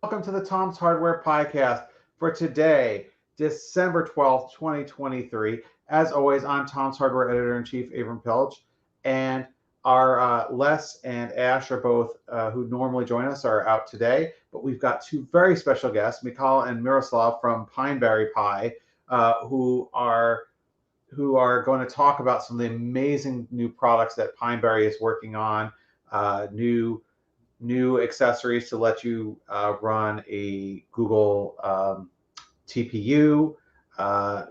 welcome to the Tom's Hardware Podcast for today, December 12th, 2023. As always, I'm Tom's Hardware Editor-in-Chief, Avram Pilch, and our Les and Ash are both, who normally join us, are out today, but we've got two very special guests, Michał and Mirosłav from Pineberry Pi, who are going to talk about some of the amazing new products that Pineberry is working on, new accessories to let you run a Google TPU,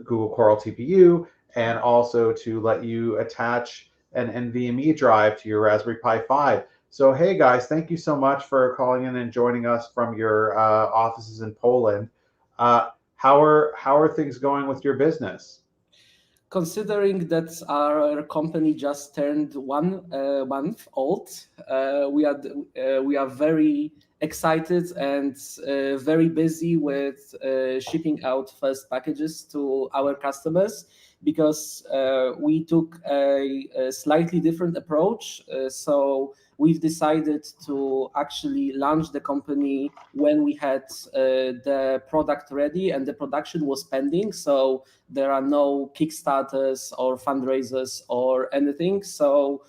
Google Coral TPU, and also to let you attach an NVMe drive to your Raspberry Pi 5. So, hey guys, thank you so much for calling in and joining us from your offices in Poland. How are things going with your business? Considering that our company just turned 1 month old, we are very excited and very busy with shipping out first packages to our customers, because we took a slightly different approach. So we've decided to actually launch the company when we had the product ready and the production was pending. So there are no Kickstarters or fundraisers or anything. So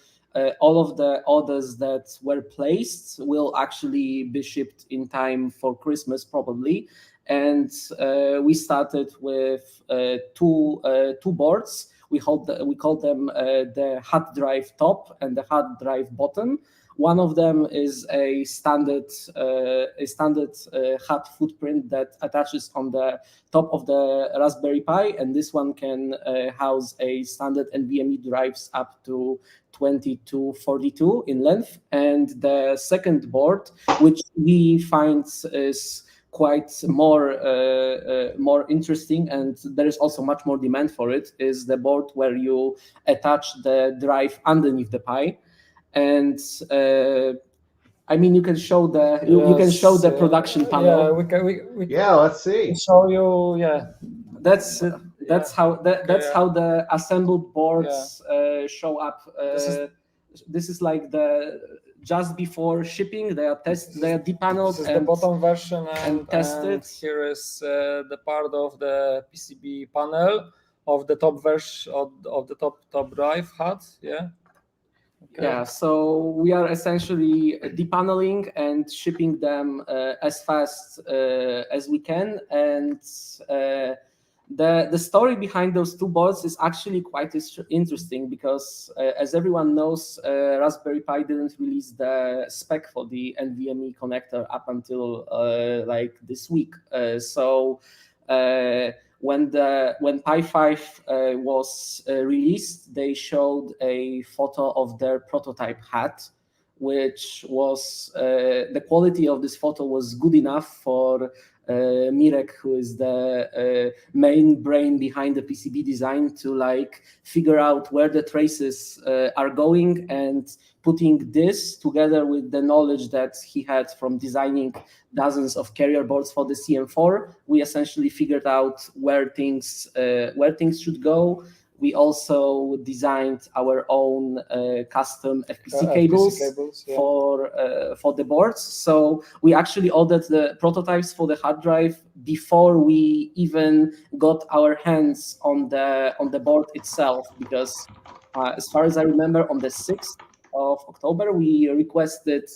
all of the orders that were placed will actually be shipped in time for Christmas, probably. And we started with two boards. We call them the hard drive top and the hard drive bottom. One of them is a standard hard footprint that attaches on the top of the Raspberry Pi, and this one can house a standard NVMe drives up to 2242 in length. And the second board, which we find is quite more interesting, and there is also much more demand for it, is the board where you attach the drive underneath the Pi. And I mean, you can show the production panel. Yeah, let's see. Show you. Yeah, that's how the assembled boards show up. This is like the just before shipping. They are depaneled. This is the bottom version and tested. And here is the part of the PCB panel of the top version of the top drive hat. Yeah. Okay. Yeah, so we are essentially depaneling and shipping them as fast as we can. And the story behind those two boards is actually quite interesting, because as everyone knows, Raspberry Pi didn't release the spec for the NVMe connector up until like this week. So when Pi 5 was released, they showed a photo of their prototype hat, which was the quality of this photo was good enough for Mirek, who is the main brain behind the PCB design, to like figure out where the traces are going, and putting this together with the knowledge that he had from designing dozens of carrier boards for the CM4, we essentially figured out where things should go. We also designed our own custom FPC cables yeah, for the boards. So we actually ordered the prototypes for the hard drive before we even got our hands on the board itself, because as far as I remember, on the 6th of October, we requested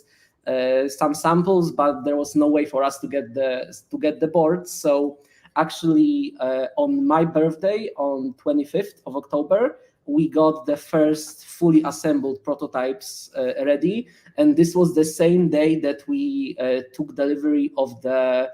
some samples, but there was no way for us to get the board. So actually, on my birthday, on 25th of October, we got the first fully assembled prototypes ready, and this was the same day that we took delivery of the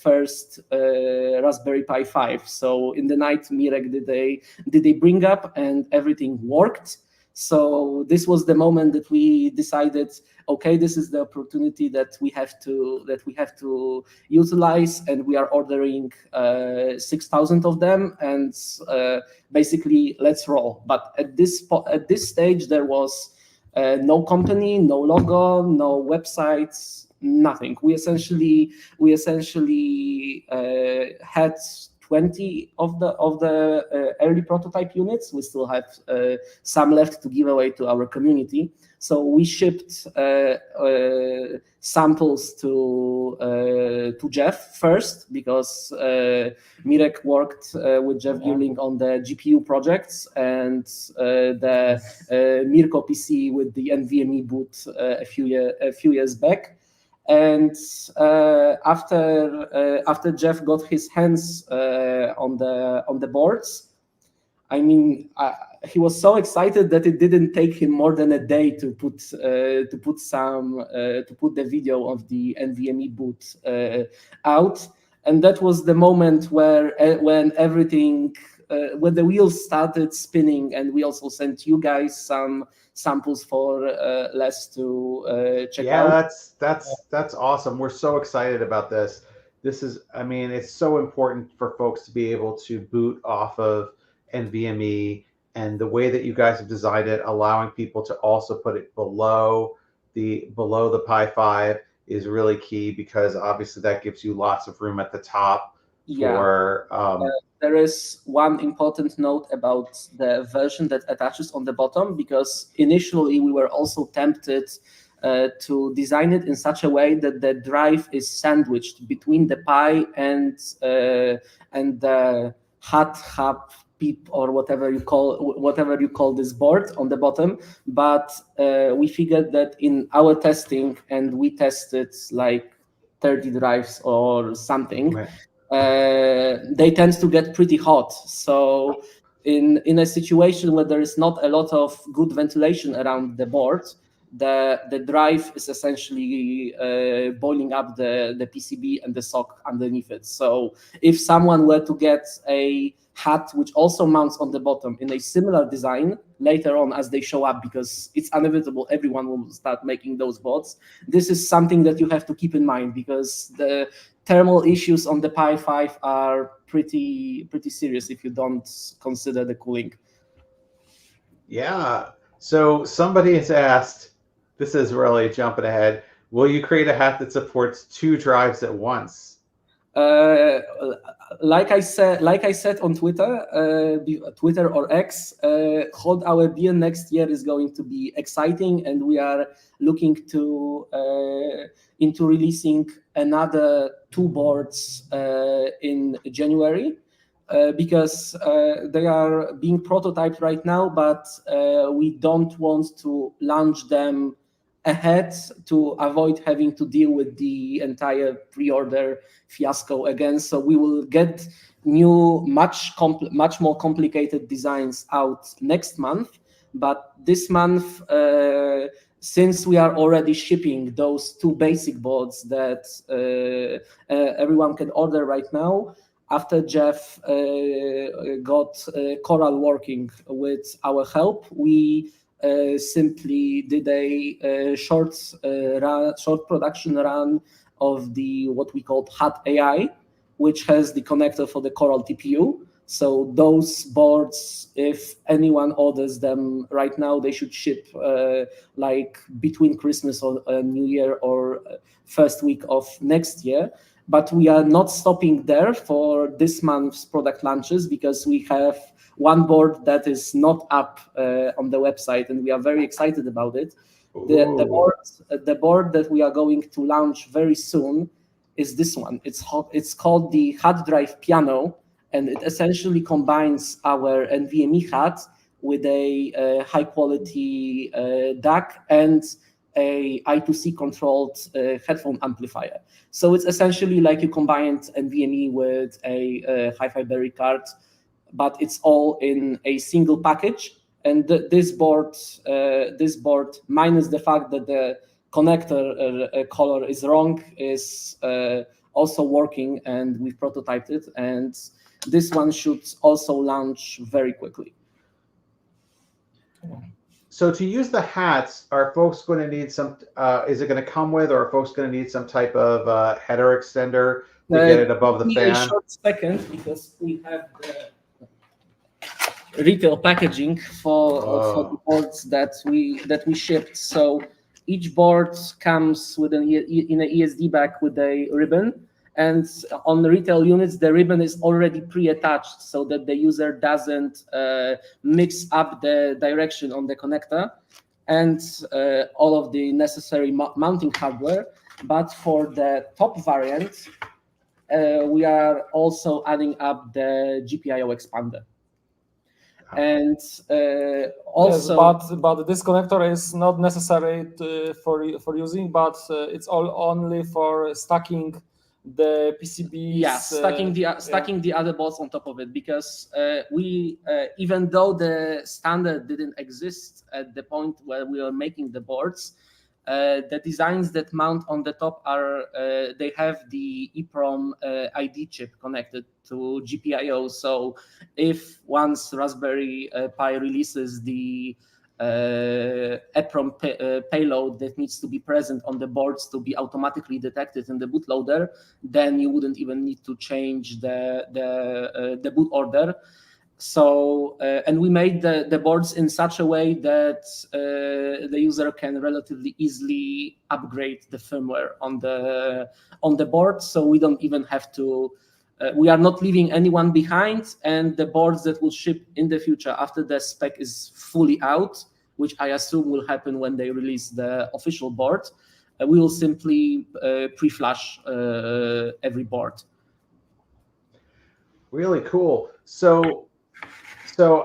first Raspberry Pi 5. So in the night, Mirek did a bring up, and everything worked. So this was the moment that we decided, okay, this is the opportunity that we have to utilize, and we are ordering 6,000 of them, and basically let's roll. But at this stage, there was no company, no logo, no websites, nothing. We essentially had 20 of the early prototype units. We still have some left to give away to our community. So we shipped samples to Jeff first, because Mirek worked with Jeff Girling on the GPU projects, and the Mirko PC with the NVMe boot a few years back. And after Jeff got his hands on the boards, I mean, he was so excited that it didn't take him more than a day to put the video of the NVMe boot out, and that was the moment when everything. When the wheels started spinning, and we also sent you guys some samples for Les to check out. Yeah, that's awesome. We're so excited about this. This is, I mean, it's so important for folks to be able to boot off of NVMe, and the way that you guys have designed it, allowing people to also put it below the Pi 5 is really key, because obviously that gives you lots of room at the top. There is one important note about the version that attaches on the bottom, because initially we were also tempted to design it in such a way that the drive is sandwiched between the Pi and the Hat hub PIP, or whatever you call this board on the bottom. But we figured that in our testing, and we tested like 30 drives or something. Right. They tend to get pretty hot. So in a situation where there is not a lot of good ventilation around the board, the drive is essentially boiling up the PCB and the sock underneath it. So if someone were to get a hat which also mounts on the bottom in a similar design later on as they show up, because it's inevitable, everyone will start making those boards, this is something that you have to keep in mind, because the thermal issues on the Pi 5 are pretty serious if you don't consider the cooling. Yeah. So somebody has asked, this is really jumping ahead, will you create a hat that supports 2 drives at once? Like I said on Twitter or X, Hold Our Beer next year is going to be exciting, and we are looking into releasing another 2 boards in January, because they are being prototyped right now, but we don't want to launch them ahead to avoid having to deal with the entire pre-order fiasco again. So we will get new, much more complicated designs out next month. But this month, since we are already shipping those 2 basic boards that everyone can order right now, after Jeff got Coral working with our help, we simply did a short production run of what we called Hat AI, which has the connector for the Coral TPU. So those boards, if anyone orders them right now, they should ship like between Christmas or New Year or first week of next year. But we are not stopping there for this month's product launches, because we have one board that is not up on the website, and we are very excited about it. The board that we are going to launch very soon is this one. It's called the Hat Drive Piano, and it essentially combines our NVMe Hat with a high quality DAC and a I2C controlled headphone amplifier. So it's essentially like you combined NVMe with a Hi-Fi Berry card, but it's all in a single package. And this board, minus the fact that the connector color is wrong, is also working, and we've prototyped it. And this one should also launch very quickly. So to use the hats, are folks going to need some, is it going to come with, or are folks going to need some type of header extender to get it above the fan? A short second, because we have the retail packaging for the boards that we shipped. So each board comes with in an ESD bag with a ribbon, And on the retail units, the ribbon is already pre-attached so that the user doesn't mix up the direction on the connector and all of the necessary mounting hardware. But for the top variant, we are also adding up the GPIO expander. And also, yes, but this connector is not necessary for using, but it's all only for stacking the PCBs. Yeah, stacking the other boards on top of it, because we even though the standard didn't exist at the point where we were making the boards, the designs that mount on the top are they have the EEPROM ID chip connected to GPIO. So if once Raspberry Pi releases the EEPROM payload that needs to be present on the boards to be automatically detected in the bootloader, then you wouldn't even need to change the boot order. So and we made the boards in such a way that the user can relatively easily upgrade the firmware on the board. So we don't even have to. We are not leaving anyone behind, and the boards that will ship in the future after the spec is fully out, which I assume will happen when they release the official board, we will simply pre-flash every board. Really cool. So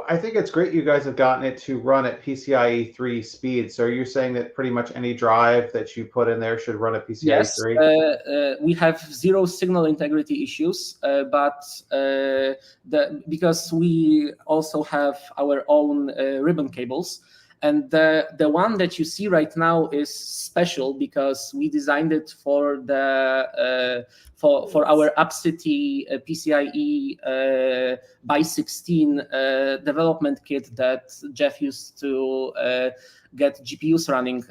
I think it's great you guys have gotten it to run at PCIe 3 speed. So you're saying that pretty much any drive that you put in there should run at PCIe 3? Yes, we have zero signal integrity issues, but because we also have our own ribbon cables. And the one that you see right now is special because we designed it for the for our UpCity PCIe by 16 development kit that Jeff used to get GPUs running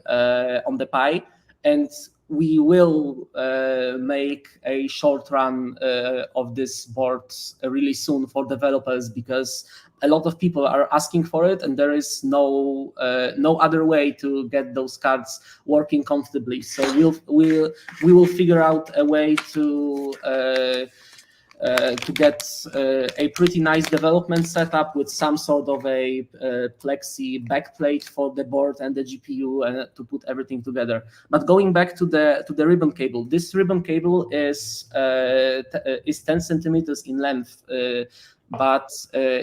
on the Pi, and we will make a short run of this board really soon for developers, because a lot of people are asking for it, and there is no other way to get those cards working comfortably. So we will figure out a way to get a pretty nice development setup with some sort of a plexi backplate for the board and the GPU, and to put everything together. But going back to the ribbon cable, this ribbon cable is 10 centimeters in length. But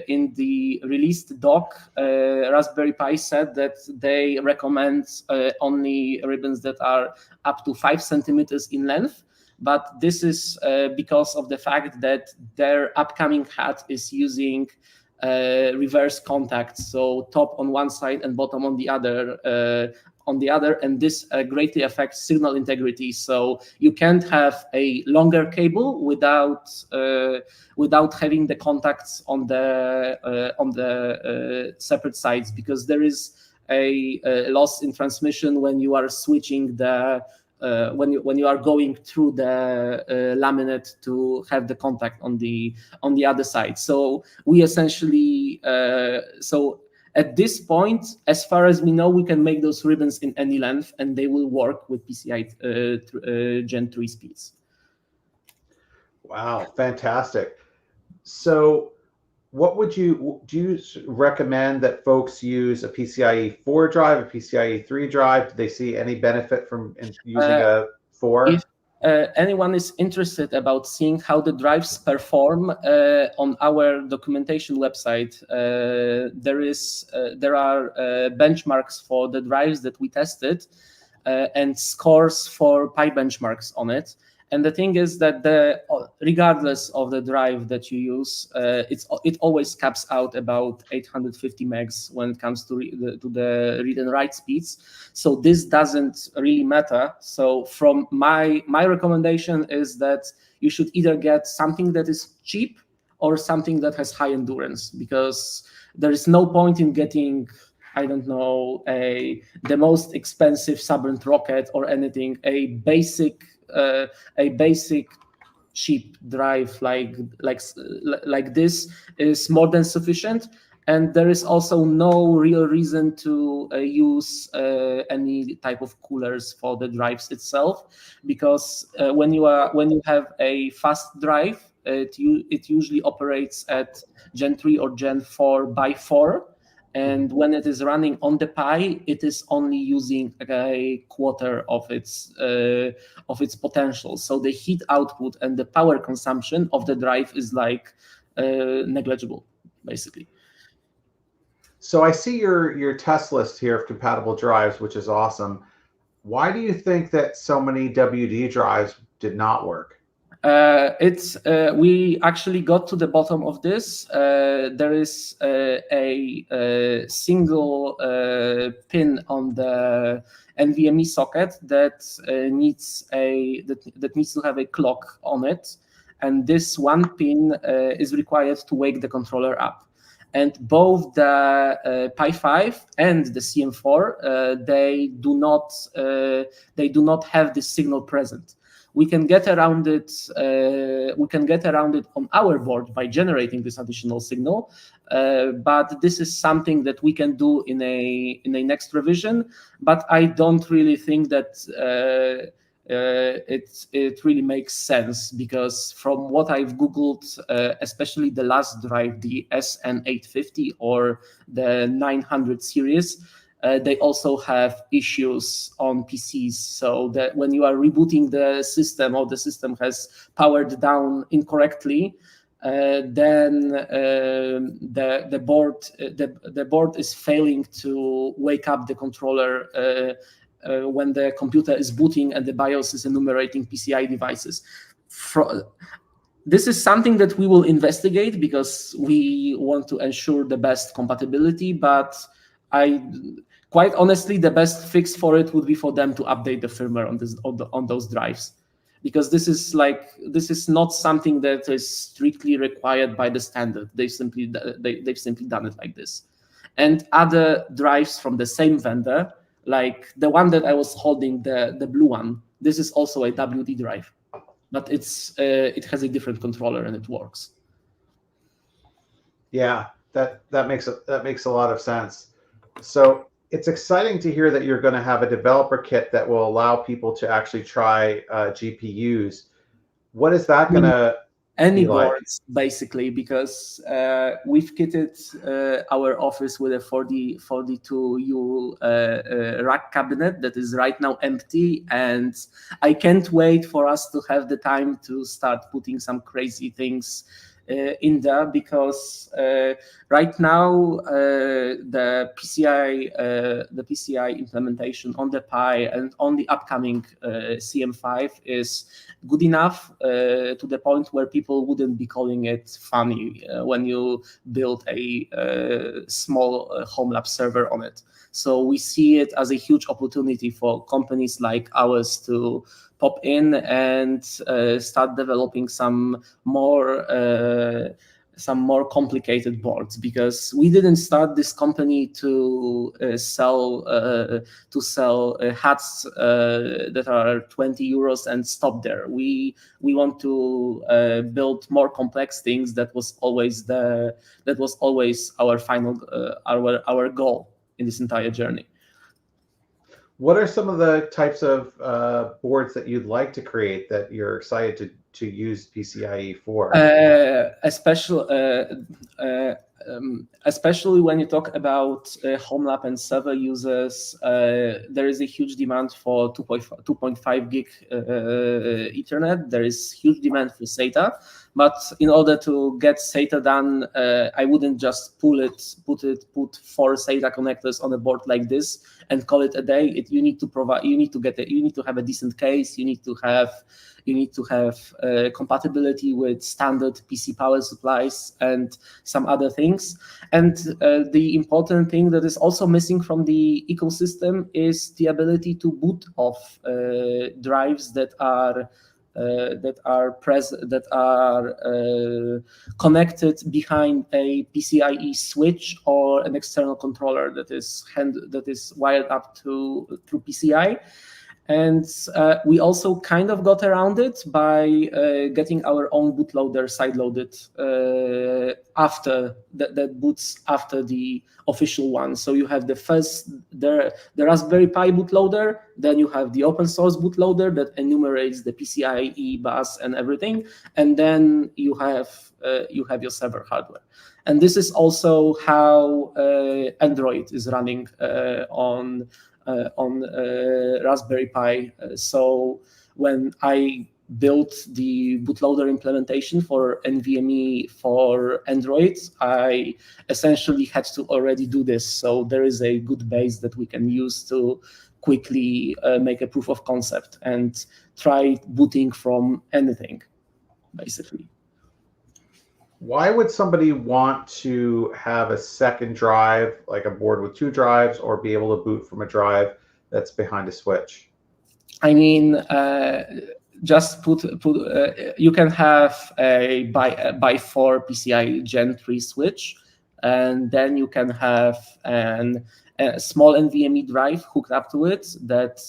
in the released doc, Raspberry Pi said that they recommend only ribbons that are up to 5 centimeters in length. But this is because of the fact that their upcoming hat is using reverse contacts, so top on one side and bottom on the other, and this greatly affects signal integrity. So you can't have a longer cable without having the contacts on the separate sides, because there is a loss in transmission when you are switching the when you are going through the laminate to have the contact on the other side. So we essentially so at this point, as far as we know, we can make those ribbons in any length, and they will work with PCIe Gen 3 speeds. Wow, fantastic. So what do you recommend that folks use a PCIe 4 drive, a PCIe 3 drive? Do they see any benefit from using a 4? If anyone is interested about seeing how the drives perform, on our documentation website, there are benchmarks for the drives that we tested, and scores for Pi benchmarks on it. And the thing is that regardless of the drive that you use, it always caps out about 850 megs when it comes to the read and write speeds. So this doesn't really matter. So from my recommendation is that you should either get something that is cheap or something that has high endurance, because there is no point in getting, I don't know, the most expensive Suburban rocket or anything. A basic cheap drive like this is more than sufficient. And there is also no real reason to use any type of coolers for the drives itself, because when you have a fast drive, it usually operates at Gen 3 or Gen 4 by 4. And when it is running on the Pi, it is only using a quarter of its potential. So the heat output and the power consumption of the drive is like negligible, basically. So I see your test list here of compatible drives, which is awesome. Why do you think that so many WD drives did not work? We actually got to the bottom of this. There is a single pin on the NVMe socket that needs to have a clock on it, and this one pin is required to wake the controller up. And both the Pi 5 and the CM4 they do not have this signal present. We can get around it. On our board by generating this additional signal, but this is something that we can do in a next revision. But I don't really think that it really makes sense, because from what I've Googled, especially the last drive, the SN850 or the 900 series, they also have issues on PCs, so that when you are rebooting the system or the system has powered down incorrectly, then the board is failing to wake up the controller when the computer is booting and the BIOS is enumerating PCIe devices. This is something that we will investigate because we want to ensure the best compatibility, but quite honestly, the best fix for it would be for them to update the firmware on those drives, because this is not something that is strictly required by the standard. They've simply done it like this. And other drives from the same vendor, like the one that I was holding, the blue one, this is also a WD drive, but it has a different controller and it works. Yeah, that makes a lot of sense. So it's exciting to hear that you're going to have a developer kit that will allow people to actually try GPUs. What is that going to any be like? boards, basically, because we've kitted our office with a 42U rack cabinet that is right now empty, and I can't wait for us to have the time to start putting some crazy things in there, because right now the PCIe implementation on the Pi and on the upcoming CM5 is good enough to the point where people wouldn't be calling it funny when you build a small home lab server on it. So we see it as a huge opportunity for companies like ours to pop in and start developing some more complicated boards, because we didn't start this company to sell hats that are 20 euros and stop there. We want to build more complex things. That was always our final our goal in this entire journey. What are some of the types of boards that you'd like to create that you're excited to use PCIe for? Especially when you talk about home lab and server users, there is a huge demand for 2.5 gig Ethernet. There is huge demand for SATA. But in order to get SATA done, I wouldn't just put 4 SATA connectors on a board like this and call it a day. You need to have a decent case. You need to have compatibility with standard PC power supplies and some other things. And the important thing that is also missing from the ecosystem is the ability to boot off drives that are connected behind a PCIe switch or an external controller that is wired up through PCI. And we also kind of got around it by getting our own bootloader sideloaded after that boots after the official one. So you have the Raspberry Pi bootloader, then you have the open source bootloader that enumerates the PCIe bus and everything, and then you have your server hardware. And this is also how Android is running on Raspberry Pi. So when I built the bootloader implementation for NVMe for Android, I essentially had to already do this. So there is a good base that we can use to quickly make a proof of concept and try booting from anything, basically. Why would somebody want to have a second drive, like a board with 2 drives, or be able to boot from a drive that's behind a switch? I mean, just you can have a by 4 PCIe Gen 3 switch, and then you can have a small NVMe drive hooked up to it that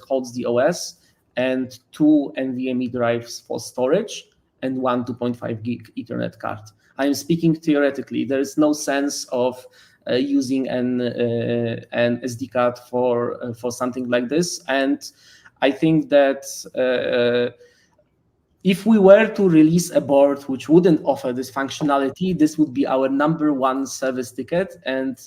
holds the OS, and 2 NVMe drives for storage, and 1 2.5 gig Ethernet card. I am speaking theoretically. There is no sense of using an SD card for something like this. And I think that if we were to release a board which wouldn't offer this functionality, this would be our #1 service ticket. And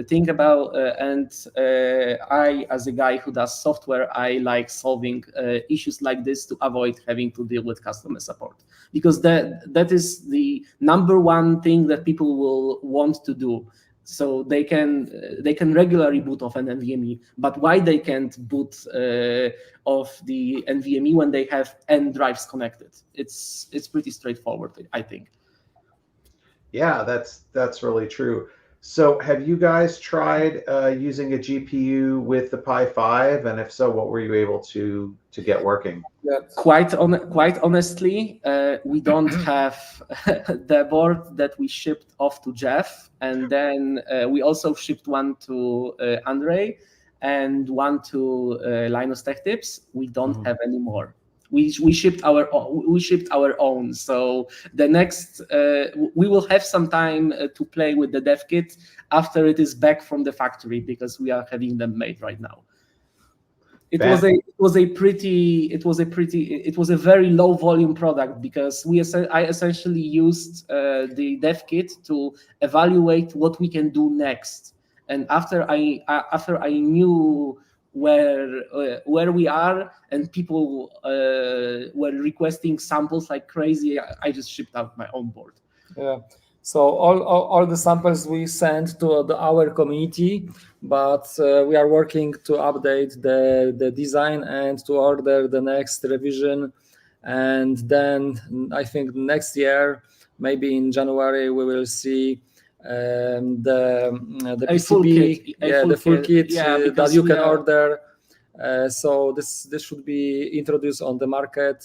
think about I, as a guy who does software, I like solving issues like this to avoid having to deal with customer support, because that is the #1 thing that people will want to do. So they can regularly boot off an NVMe, but why they can't boot off the NVMe when they have N drives connected? It's pretty straightforward, I think. Yeah, that's really true. So have you guys tried using a GPU with the Pi 5? And if so, what were you able to get working? Yeah, quite honestly, we don't have the board that we shipped off to Jeff. And then we also shipped one to Andrei and one to Linus Tech Tips. We don't have any more. We shipped our own. So the next we will have some time to play with the dev kit after it is back from the factory, because we are having them made right now. It was a very low volume product, because I essentially used the dev kit to evaluate what we can do next. And after I knew where we are and people were requesting samples like crazy, I just shipped out my own board. Yeah. So all the samples we sent to our community, but we are working to update the design and to order the next revision. And then I think next year, maybe in January, we will see the PCB, the full kit that you can order. So this should be introduced on the market.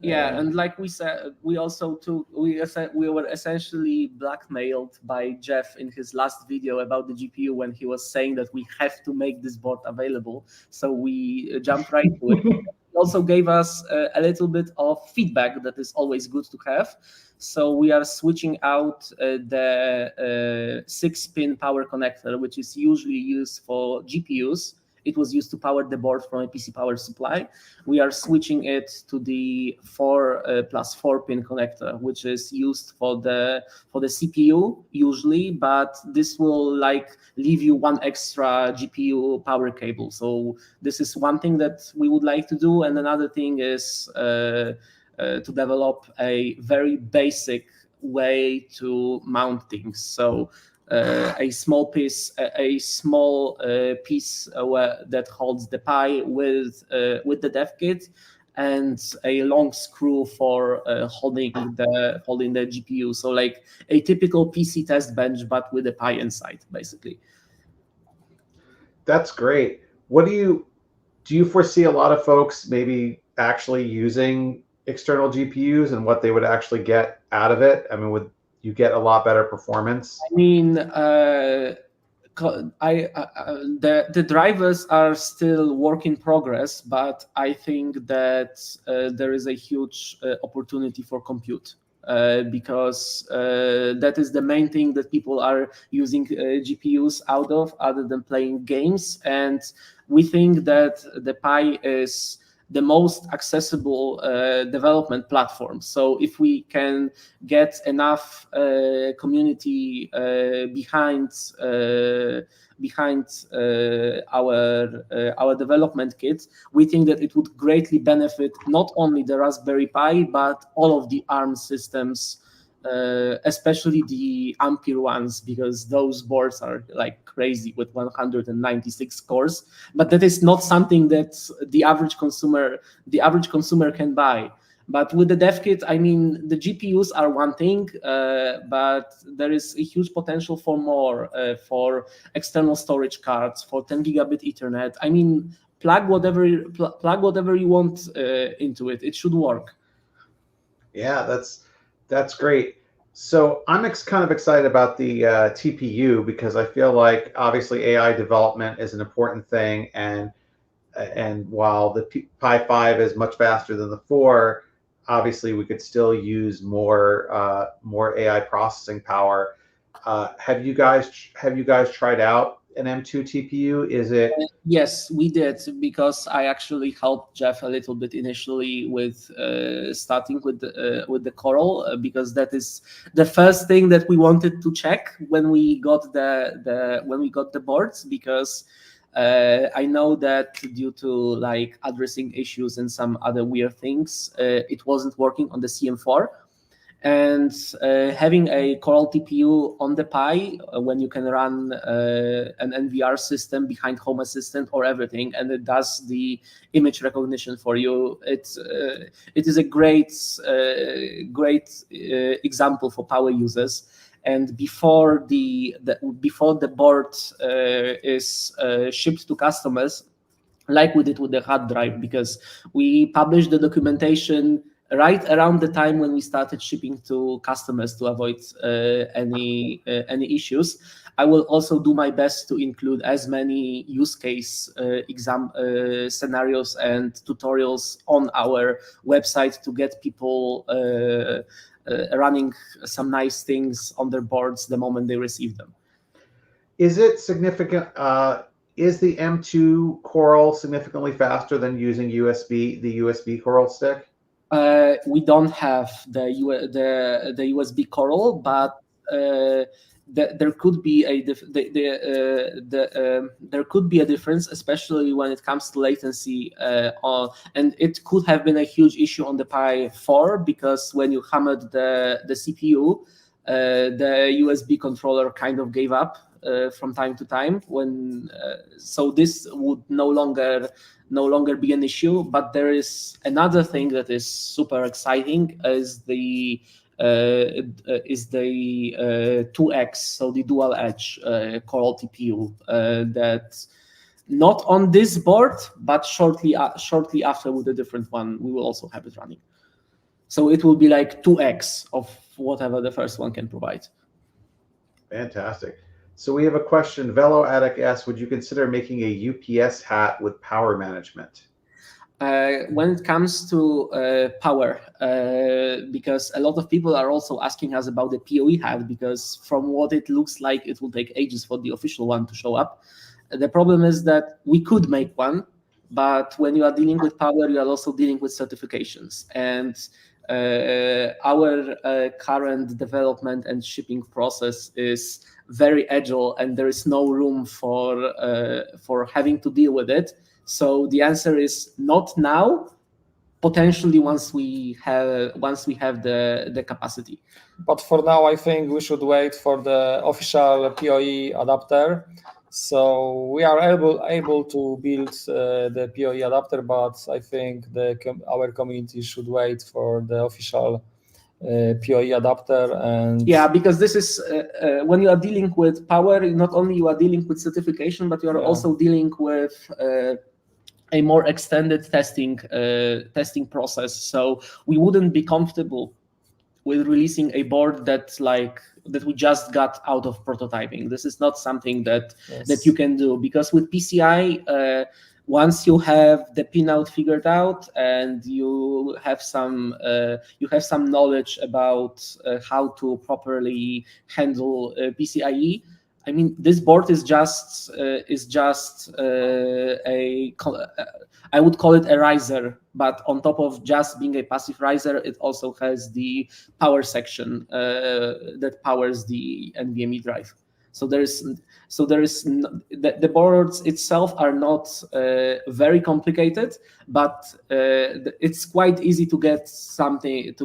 Yeah, and like we said, we were essentially blackmailed by Jeff in his last video about the GPU, when he was saying that we have to make this board available. So we jumped right to it. He also gave us a little bit of feedback that is always good to have. So we are switching out the 6-pin power connector, which is usually used for GPUs. It was used to power the board from a PC power supply. We are switching it to the 4+4-pin connector, which is used for the CPU usually, but this will leave you one extra GPU power cable. So this is one thing that we would like to do, and another thing is to develop a very basic way to mount things. So a small piece that holds the Pi with the dev kit, and a long screw for holding the GPU. So like a typical PC test bench, but with a Pi inside, basically. That's great. What do you foresee a lot of folks maybe actually using external GPUs and what they would actually get out of it? I mean, would you get a lot better performance? I mean, the drivers are still work in progress, but I think that there is a huge opportunity for compute. Because that is the main thing that people are using GPUs out of, other than playing games. And we think that the Pi is the most accessible development platform. So if we can get enough community behind our development kit, we think that it would greatly benefit not only the Raspberry Pi, but all of the ARM systems, especially the Ampere ones, because those boards are like crazy with 196 cores. But that is not something that the average consumer can buy. But with the dev kit, I mean, the GPUs are one thing, but there is a huge potential for more, for external storage cards, for 10 gigabit Ethernet. I mean, plug whatever you want into it. It should work. Yeah, that's great. So I'm kind of excited about the TPU, because I feel like obviously AI development is an important thing, and while the Pi 5 is much faster than the 4, obviously we could still use more AI processing power. Have you guys tried out an M2 TPU? Is it? Yes, we did, because I actually helped Jeff a little bit initially with starting with the Coral, because that is the first thing that we wanted to check when we got the boards, because I know that due to like addressing issues and some other weird things, it wasn't working on the CM4. And having a Coral TPU on the Pi, when you can run an NVR system behind Home Assistant or everything, and it does the image recognition for you, it is a great example for power users. And before the board is shipped to customers, like we did with the hard drive, because we published the documentation right around the time when we started shipping to customers to avoid any issues. I will also do my best to include as many use case scenarios and tutorials on our website to get people running some nice things on their boards the moment they receive them. Is it significant? Is the M2 Coral significantly faster than using the USB Coral stick? We don't have the USB Coral, but there could be a difference, especially when it comes to latency. And it could have been a huge issue on the Pi 4, because when you hammered the CPU, the USB controller kind of gave up from time to time. So this would no longer be an issue. But there is another thing that is super exciting, is the 2X, so the dual edge Coral TPU, that not on this board, but shortly after with a different one, we will also have it running. So it will be like 2X of whatever the first one can provide. Fantastic. So we have a question. Velo Attic asks, would you consider making a UPS hat with power management? When it comes to power, because a lot of people are also asking us about the POE hat, because from what it looks like, it will take ages for the official one to show up. The problem is that we could make one, but when you are dealing with power, you are also dealing with certifications. And our current development and shipping process is very agile, and there is no room for having to deal with it. So the answer is not now. Potentially once we have the capacity. But for now, I think we should wait for the official POE adapter. So we are able to build the POE adapter, but I think our community should wait for the official POE adapter. And yeah, because this is when you are dealing with power, not only you are dealing with certification, but you are also dealing with a more extended testing process. So we wouldn't be comfortable with releasing a board that like we just got out of prototyping. This is not something that you can do, because with PCIe, once you have the pinout figured out and you have some knowledge about how to properly handle PCIe, I mean, this board is just I would call it a riser, but on top of just being a passive riser, it also has the power section that powers the NVMe drive. So there is the boards itself are not very complicated, but it's quite easy to get something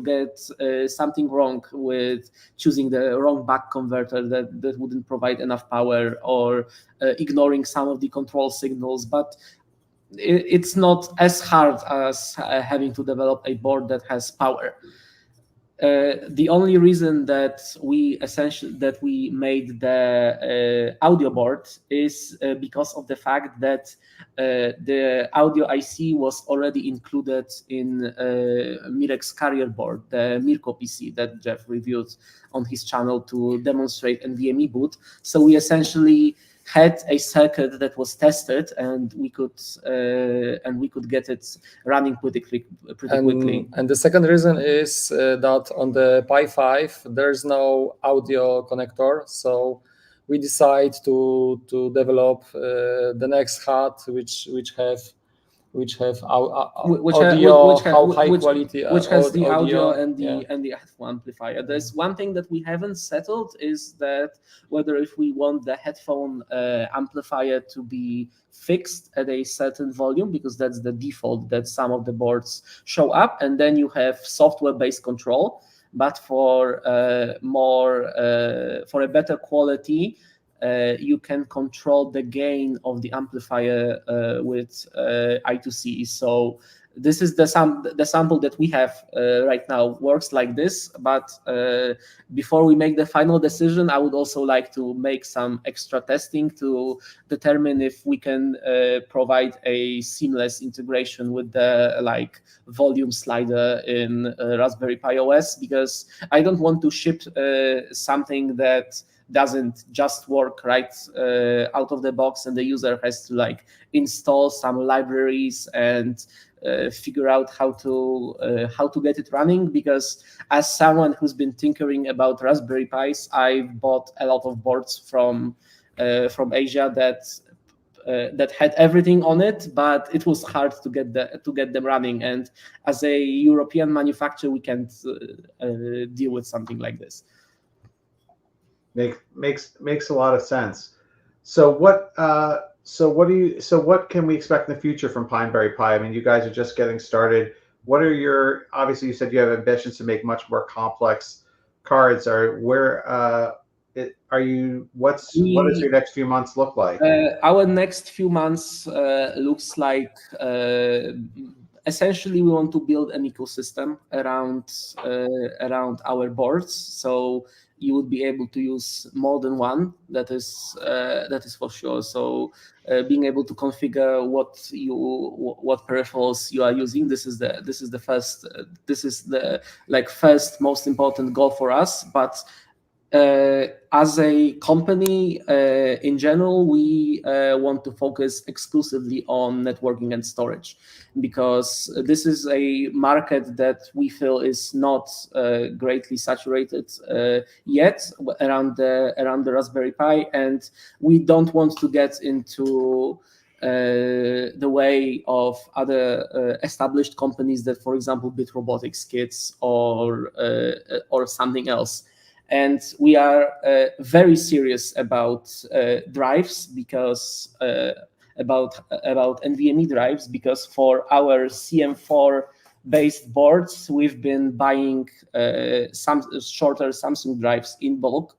wrong with choosing the wrong buck converter that wouldn't provide enough power, or ignoring some of the control signals. But it's not as hard as having to develop a board that has power. The only reason that we made the audio board is because of the fact that the audio IC was already included in Mirek's carrier board, the Mirko PC that Jeff reviewed on his channel to demonstrate NVMe boot. So we essentially had a circuit that was tested, and we could get it running pretty quickly. And the second reason is that on the Pi 5 there's no audio connector, so we decide to develop the next hat which has the audio and the headphone amplifier. There's one thing that we haven't settled, is that whether if we want the headphone amplifier to be fixed at a certain volume, because that's the default that some of the boards show up, and then you have software-based control. But for a better quality, you can control the gain of the amplifier with I2C. So this is the sample that we have right now works like this. But before we make the final decision, I would also like to make some extra testing to determine if we can provide a seamless integration with the volume slider in Raspberry Pi OS, because I don't want to ship something that doesn't just work right out of the box, and the user has to install some libraries and figure out how to get it running. Because as someone who's been tinkering about Raspberry Pis, I've bought a lot of boards from Asia that had everything on it, but it was hard to get them running. And as a European manufacturer, we can't deal with something like this. Makes a lot of sense. So what can we expect in the future from Pineberry Pi? I mean, you guys are just getting started. What are obviously you said you have ambitions to make much more complex cards. What does your next few months look like? Our next few months looks like essentially we want to build an ecosystem around our boards. So you would be able to use more than one. That is for sure. So being able to configure what peripherals you are using. This is the first most important goal for us. But as a company, in general, we want to focus exclusively on networking and storage, because this is a market that we feel is not greatly saturated yet around the Raspberry Pi, and we don't want to get into the way of other established companies that, for example, Bit Robotics kits or something else. And we are very serious about drives, because about NVMe drives, because for our CM4 based boards, we've been buying some shorter Samsung drives in bulk.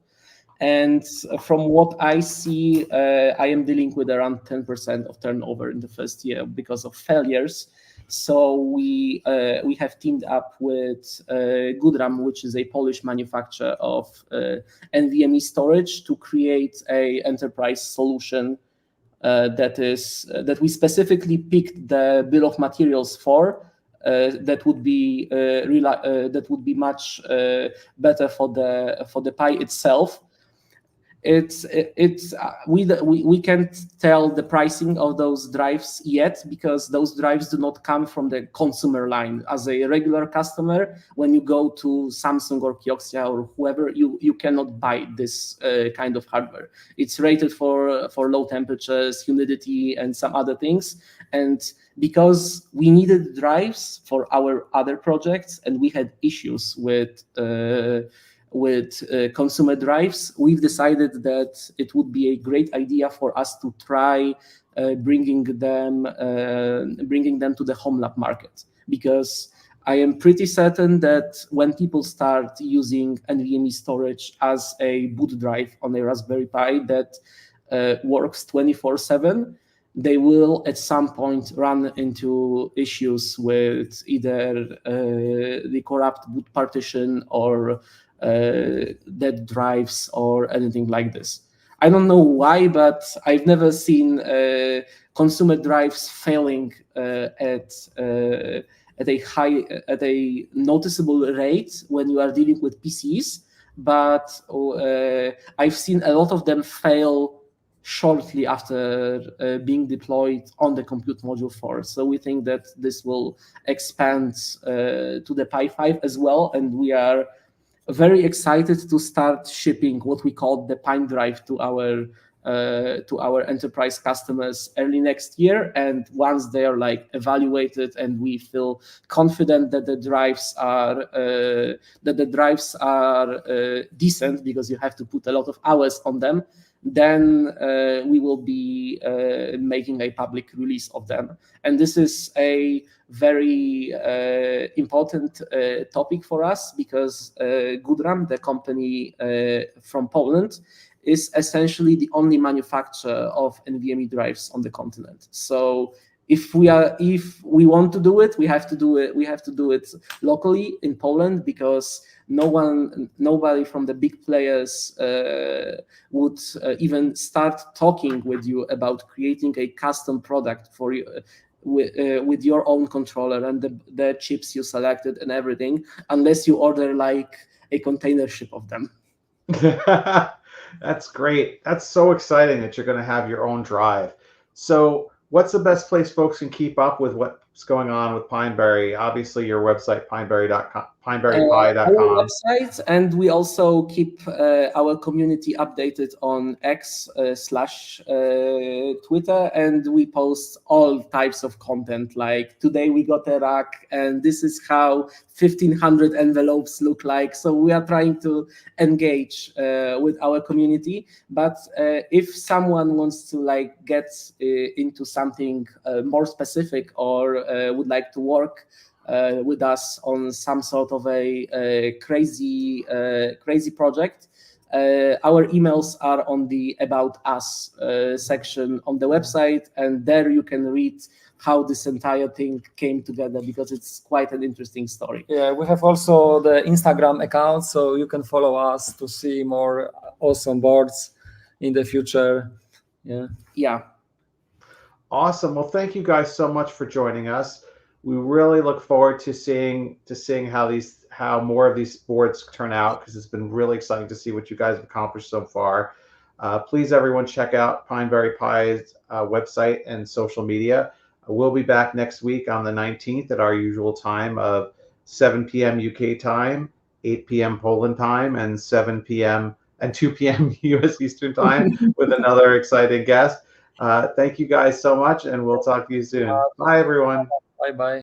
And from what I see, I am dealing with around 10% of turnover in the first year because of failures. So we have teamed up with Goodram, which is a Polish manufacturer of NVMe storage, to create a enterprise solution that we specifically picked the bill of materials for that would be much better for the Pi itself. We can't tell the pricing of those drives yet, because those drives do not come from the consumer line. As a regular customer, when you go to Samsung or Kioxia or whoever, you cannot buy this kind of hardware. It's rated for low temperatures, humidity, and some other things. And because we needed drives for our other projects and we had issues with consumer drives, we've decided that it would be a great idea for us to try bringing them to the home lab market, because I am pretty certain that when people start using NVMe storage as a boot drive on a Raspberry Pi that works 24/7, they will at some point run into issues with either the corrupt boot partition or dead drives or anything like this. I don't know why, but I've never seen consumer drives failing at a noticeable rate when you are dealing with PCs. But I've seen a lot of them fail shortly after being deployed on the compute module 4. So we think that this will expand to the Pi 5 as well, and we are very excited to start shipping what we call the Pine Drive to our enterprise customers early next year. And once they are evaluated and we feel confident that the drives are decent, because you have to put a lot of hours on them, then we will be making a public release of them. And this is a very important topic for us, because Goodram, the company from Poland, is essentially the only manufacturer of NVMe drives on the continent. So if we want to do it, we have to do it locally in Poland, because nobody from the big players would even start talking with you about creating a custom product for you with your own controller and the chips you selected and everything, unless you order a container ship of them. That's great. That's so exciting that you're going to have your own drive. So what's the best place folks can keep up with what's going on with Pineberry? Obviously, your website, pineberry.com, pineberrypi.com. Our website, and we also keep our community updated on X/Twitter, and we post all types of content. Like today we got a rack, and this is how 1,500 envelopes look like. So we are trying to engage with our community. But if someone wants to get into something more specific, or would like to work with us on some sort of a crazy project, our emails are on the About Us section on the website, and there you can read how this entire thing came together, because it's quite an interesting story. Yeah, we have also the Instagram account, so you can follow us to see more awesome boards in the future. Yeah. Awesome. Well, thank you guys so much for joining us. We really look forward to seeing how more of these boards turn out, because it's been really exciting to see what you guys have accomplished so far. Please, everyone, check out Pineberry Pi's website and social media. We'll be back next week on the 19th at our usual time of 7 p.m. UK time, 8 p.m. Poland time, and 7 p.m. and 2 p.m. US Eastern time with another exciting guest. Thank you guys so much, and we'll talk to you soon. Bye, everyone. Bye-bye.